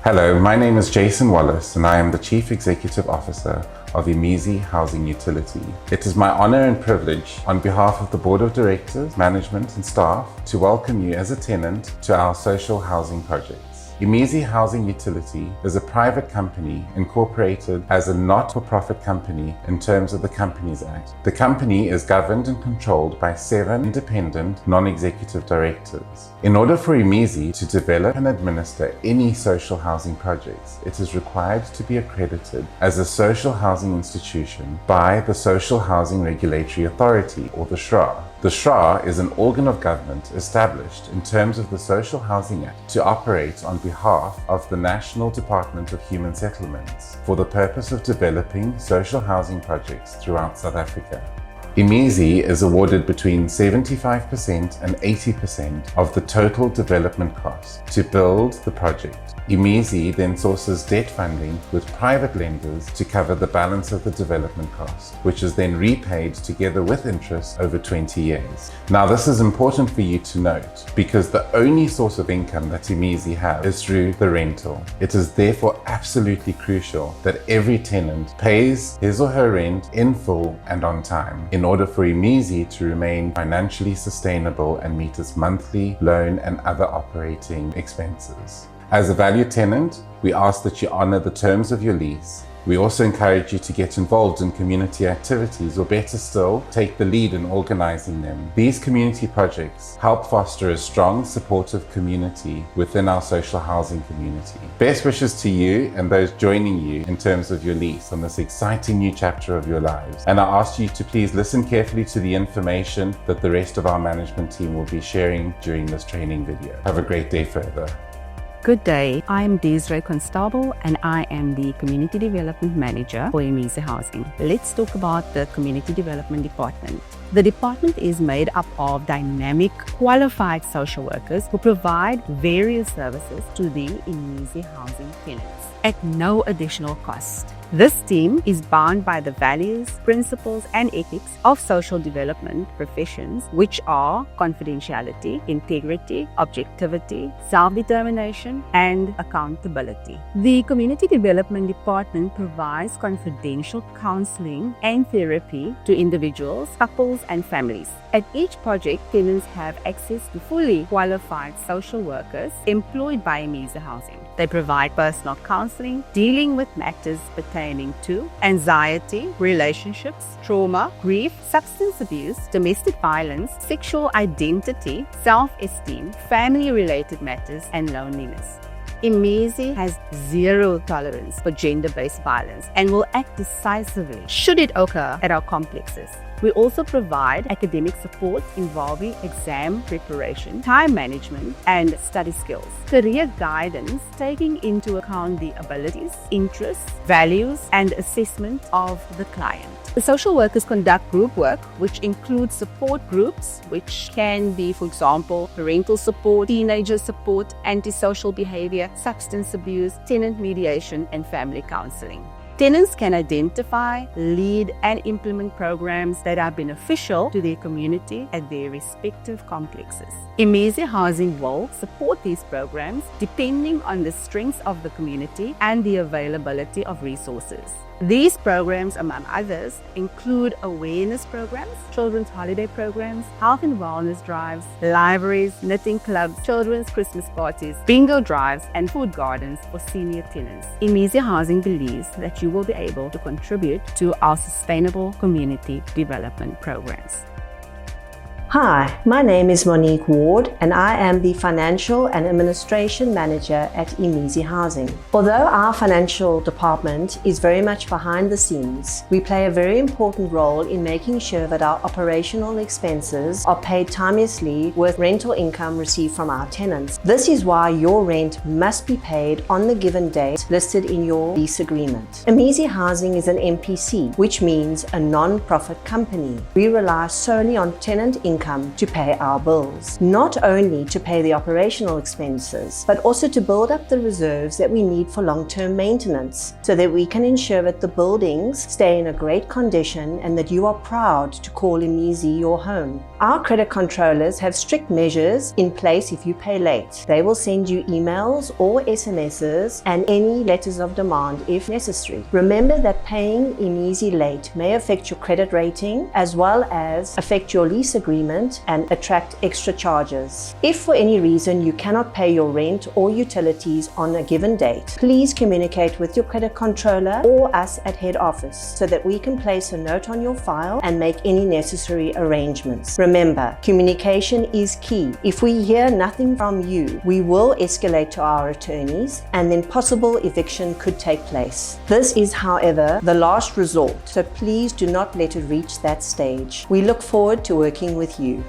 Hello, my name is Jason Wallace and I am the Chief Executive Officer of Imizi Housing Utility. It is my honor and privilege on behalf of the Board of Directors, Management and Staff to welcome you as a tenant to our social housing projects. Imizi Housing Utility is a private company incorporated as a not-for-profit company in terms of the Companies Act. The company is governed and controlled by 7 independent non-executive directors. In order for Imizi to develop and administer any social housing projects, it is required to be accredited as a social housing institution by the Social Housing Regulatory Authority, or the SHRA. The SHRA is an organ of government established in terms of the Social Housing Act to operate on behalf of the National Department of Human Settlements for the purpose of developing social housing projects throughout South Africa. Imizi is awarded between 75% and 80% of the total development cost to build the project. Imizi then sources debt funding with private lenders to cover the balance of the development cost, which is then repaid together with interest over 20 years. Now, this is important for you to note because the only source of income that Imizi has is through the rental. It is therefore absolutely crucial that every tenant pays his or her rent in full and on time in order for Imizi to remain financially sustainable and meet its monthly loan and other operating expenses. As a valued tenant, we ask that you honor the terms of your lease. We also encourage you to get involved in community activities, or better still, take the lead in organizing them. These community projects help foster a strong, supportive community within our social housing community. Best wishes to you and those joining you in terms of your lease on this exciting new chapter of your lives. And I ask you to please listen carefully to the information that the rest of our management team will be sharing during this training video. Have a great day further. Good day, I'm Desiree Constable and I am the Community Development Manager for Imizi Housing. Let's talk about the Community Development Department. The department is made up of dynamic, qualified social workers who provide various services to the Imizi Housing tenants at no additional cost. This team is bound by the values, principles, and ethics of social development professions, which are confidentiality, integrity, objectivity, self-determination, and accountability. The Community Development Department provides confidential counseling and therapy to individuals, couples, and families. At each project, tenants have access to fully qualified social workers employed by Imizi Housing. They provide personal counseling, dealing with matters pertaining to anxiety, relationships, trauma, grief, substance abuse, domestic violence, sexual identity, self-esteem, family-related matters, and loneliness. Imizi has zero tolerance for gender-based violence and will act decisively should it occur at our complexes. We also provide academic support involving exam preparation, time management, and study skills, career guidance taking into account the abilities, interests, values, and assessment of the client. The social workers conduct group work, which includes support groups, which can be, for example, parental support, teenager support, antisocial behavior, substance abuse, tenant mediation, and family counseling. Tenants can identify, lead, and implement programs that are beneficial to their community at their respective complexes. Imizi Housing will support these programs depending on the strengths of the community and the availability of resources. These programs, among others, include awareness programs, children's holiday programs, health and wellness drives, libraries, knitting clubs, children's Christmas parties, bingo drives, and food gardens for senior tenants. Imizi Housing believes that you will be able to contribute to our sustainable community development programs. Hi, my name is Monique Ward and I am the Financial and Administration Manager at Imizi Housing. Although our financial department is very much behind the scenes, we play a very important role in making sure that our operational expenses are paid timeously with rental income received from our tenants. This is why your rent must be paid on the given date listed in your lease agreement. Imizi Housing is an MPC, which means a non-profit company. We rely solely on tenant income income to pay our bills, not only to pay the operational expenses, but also to build up the reserves that we need for long-term maintenance, so that we can ensure that the buildings stay in a great condition and that you are proud to call Imizi your home. Our credit controllers have strict measures in place if you pay late. They will send you emails or SMSs and any letters of demand if necessary. Remember that paying Imizi late may affect your credit rating as well as affect your lease agreement and attract extra charges. If for any reason you cannot pay your rent or utilities on a given date, please communicate with your credit controller or us at head office so that we can place a note on your file and make any necessary arrangements. Remember, communication is key. If we hear nothing from you, we will escalate to our attorneys and then possible eviction could take place. This is, however, the last resort, so please do not let it reach that stage. We look forward to working with you.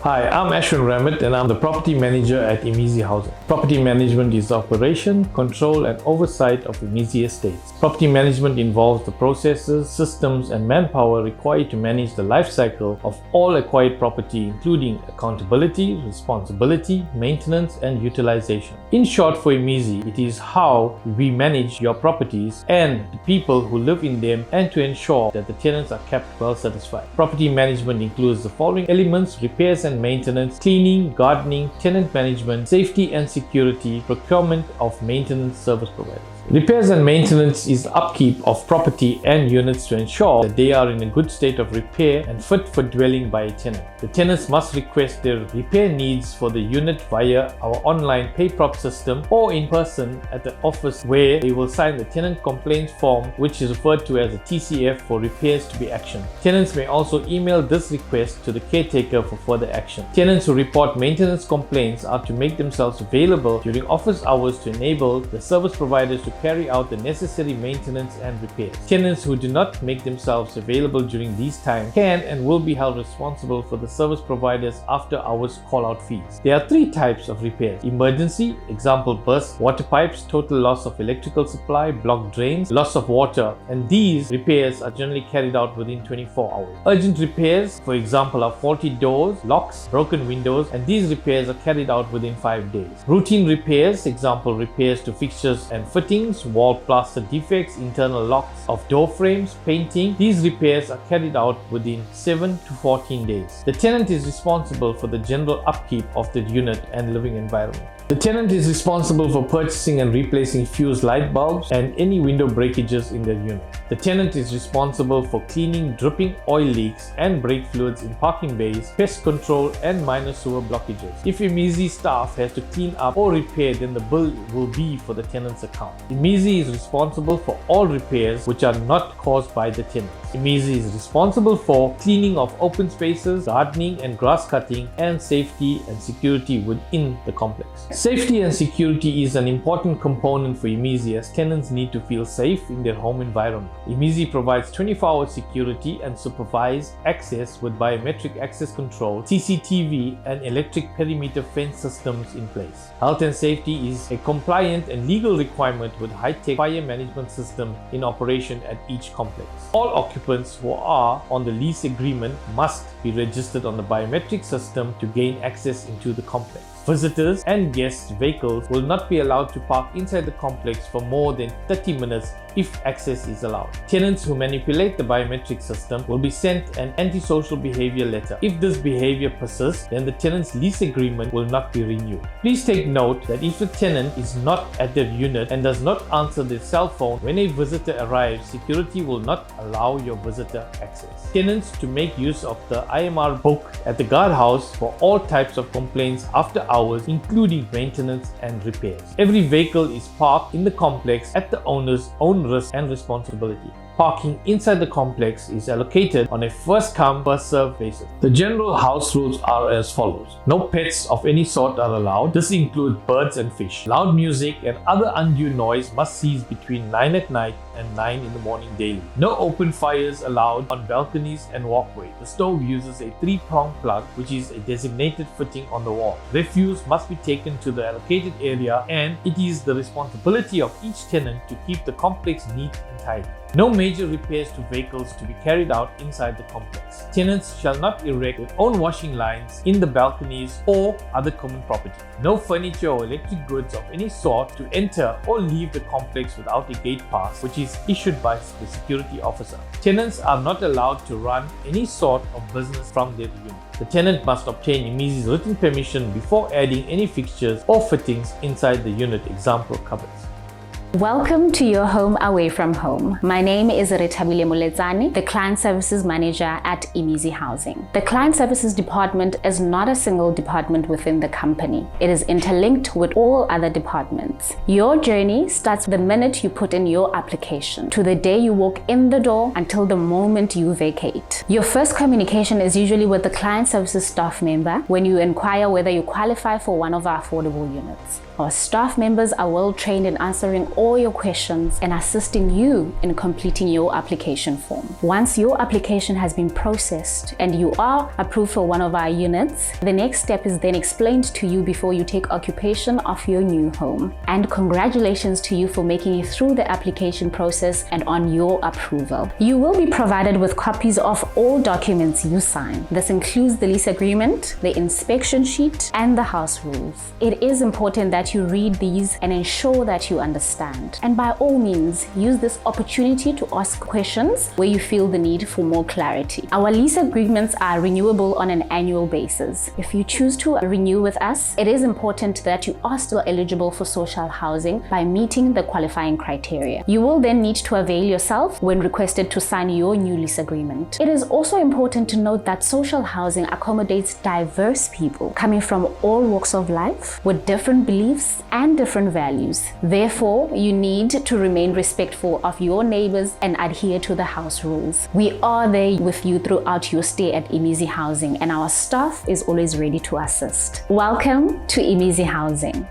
Hi, I'm Ashwin Ramit and I'm the Property Manager at Imizi Housing. Property management is the operation, control and oversight of Imizi Estates. Property management involves the processes, systems and manpower required to manage the life cycle of all acquired property, including accountability, responsibility, maintenance and utilization. In short, for Imizi, it is how we manage your properties and the people who live in them and to ensure that the tenants are kept well satisfied. Property management includes the following elements: repairs and maintenance, cleaning, gardening, tenant management, safety and security, procurement of maintenance service providers. Repairs and maintenance is the upkeep of property and units to ensure that they are in a good state of repair and fit for dwelling by a tenant. The tenants must request their repair needs for the unit via our online PayProp system or in person at the office, where they will sign the tenant complaints form, which is referred to as a TCF, for repairs to be actioned. Tenants may also email this request to the caretaker for further action. Tenants who report maintenance complaints are to make themselves available during office hours to enable the service providers to carry out the necessary maintenance and repairs. Tenants who do not make themselves available during these times can and will be held responsible for the service providers after hours call-out fees. There are three types of repairs: emergency, example burst water pipes, total loss of electrical supply, blocked drains, loss of water, and these repairs are generally carried out within 24 hours. Urgent repairs, for example, are faulty doors, locks, broken windows, and these repairs are carried out within 5 days. Routine repairs, example repairs to fixtures and fittings, wall plaster defects, internal locks of door frames, painting. These repairs are carried out within 7 to 14 days. The tenant is responsible for the general upkeep of the unit and living environment. The tenant is responsible for purchasing and replacing fused light bulbs and any window breakages in their unit. The tenant is responsible for cleaning dripping oil leaks and brake fluids in parking bays, pest control and minor sewer blockages. If Imizi staff has to clean up or repair, then the bill will be for the tenant's account. Imizi is responsible for all repairs which are not caused by the tenant. Imizi is responsible for cleaning of open spaces, gardening and grass cutting, and safety and security within the complex. Safety and security is an important component for Imizi, as tenants need to feel safe in their home environment. Imizi provides 24-hour security and supervised access with biometric access control, CCTV and electric perimeter fence systems in place. Health and safety is a compliant and legal requirement with high-tech fire management system in operation at each complex. All occupants who are on the lease agreement must be registered on the biometric system to gain access into the complex. Visitors and guests' vehicles will not be allowed to park inside the complex for more than 30 minutes if access is allowed. Tenants who manipulate the biometric system will be sent an antisocial behavior letter. If this behavior persists, then the tenant's lease agreement will not be renewed. Please take note that if the tenant is not at their unit and does not answer their cell phone when a visitor arrives, security will not allow your visitor access. Tenants to make use of the IMR book at the guardhouse for all types of complaints after hours, including maintenance and repairs. Every vehicle is parked in the complex at the owner's own risk and responsibility. Parking inside the complex is allocated on a first-come, first-served basis. The general house rules are as follows. No pets of any sort are allowed. This includes birds and fish. Loud music and other undue noise must cease between 9 at night and 9 in the morning daily. No open fires allowed on balconies and walkways. The stove uses a 3-prong plug, which is a designated fitting on the wall. Refuse must be taken to the allocated area, and it is the responsibility of each tenant to keep the complex neat and tidy. No major repairs to vehicles to be carried out inside the complex. Tenants shall not erect their own washing lines in the balconies or other common property. No furniture or electric goods of any sort to enter or leave the complex without a gate pass, which is issued by the security officer. Tenants are not allowed to run any sort of business from their unit. The tenant must obtain Imizi's written permission before adding any fixtures or fittings inside the unit, example cupboards. Welcome to your home away from home. My name is Retabile Mulezani, the Client Services Manager at Imizi Housing. The Client Services Department is not a single department within the company. It is interlinked with all other departments. Your journey starts the minute you put in your application to the day you walk in the door until the moment you vacate. Your first communication is usually with the Client Services staff member when you inquire whether you qualify for one of our affordable units. Our staff members are well trained in answering all your questions and assisting you in completing your application form. Once your application has been processed and you are approved for one of our units, the next step is then explained to you before you take occupation of your new home. And congratulations to you for making it through the application process and on your approval. You will be provided with copies of all documents you sign. This includes the lease agreement, the inspection sheet, and the house rules. It is important that you read these and ensure that you understand. And by all means, use this opportunity to ask questions where you feel the need for more clarity. Our lease agreements are renewable on an annual basis. If you choose to renew with us, it is important that you are still eligible for social housing by meeting the qualifying criteria. You will then need to avail yourself when requested to sign your new lease agreement. It is also important to note that social housing accommodates diverse people coming from all walks of life with different beliefs and different values. Therefore, you need to remain respectful of your neighbors and adhere to the house rules. We are there with you throughout your stay at Imizi Housing, and our staff is always ready to assist. Welcome to Imizi Housing.